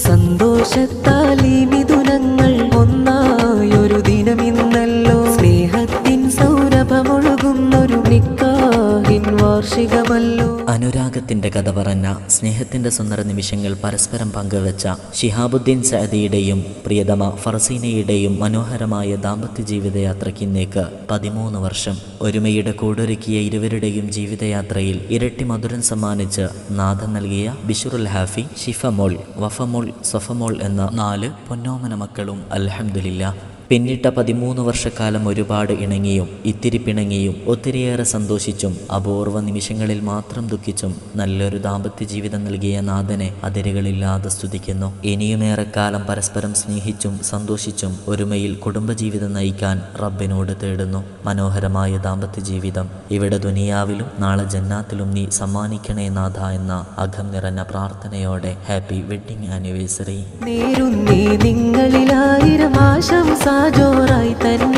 സന്തോഷത്താൽ ഈ മിഥുനങ്ങൾ ഒന്നായൊരു ദിനമിന്നല്ലോ. സ്നേഹത്തിൻ സൗരഭമൊഴുകുന്നൊരു നിക്കാഹിൻ വാർഷികമല്ലോ. അനുരാഗത്തിന്റെ കഥ പറഞ്ഞ, സ്നേഹത്തിന്റെ സുന്ദര നിമിഷങ്ങൾ പരസ്പരം പങ്കുവെച്ച ശിഹാബുദ്ദീൻ സഅദിയുടെയും പ്രിയതമ ഫർസീനയുടെയും മനോഹരമായ ദാമ്പത്യ ജീവിതയാത്രയ്ക്ക് ഇന്നേക്ക് 13 വർഷം. ഒരുമയുടെ കൂടൊരുക്കിയ ഇരുവരുടെയും ജീവിതയാത്രയിൽ ഇരട്ടി മധുരം സമ്മാനിച്ച് നാഥൻ നൽകിയ ബിഷറുൽ ഹാഫി, ഷിഫമോൾ, വഫമോൾ, സൊഫമോൾ എന്ന 4 പൊന്നോമന മക്കളും അൽഹംദുലില്ലാ. പിന്നിട്ട 13 വർഷക്കാലം ഒരുപാട് ഇണങ്ങിയും ഇത്തിരി പിണങ്ങിയും ഒത്തിരിയേറെ സന്തോഷിച്ചും അപൂർവ നിമിഷങ്ങളിൽ മാത്രം ദുഃഖിച്ചും നല്ലൊരു ദാമ്പത്യ ജീവിതം നൽകിയ നാഥനെ അതിരുകളില്ലാതെ സ്തുതിക്കുന്നു. ഇനിയുമേറെക്കാലം പരസ്പരം സ്നേഹിച്ചും സന്തോഷിച്ചും ഒരുമയിൽ കുടുംബജീവിതം നയിക്കാൻ റബ്ബിനോട് തേടുന്നു. മനോഹരമായ ദാമ്പത്യ ജീവിതം ഇവിടെ ദുനിയാവിലും നാളെ ജന്നാത്തിലും നീ സമ്മാനിക്കണേ നാഥ എന്ന അകം നിറഞ്ഞ പ്രാർത്ഥനയോടെ ഹാപ്പി വെഡ്ഡിംഗ് ആനിവേഴ്സറി. നിങ്ങളിലായിരം ആശംസ ജോറായി തന്നെ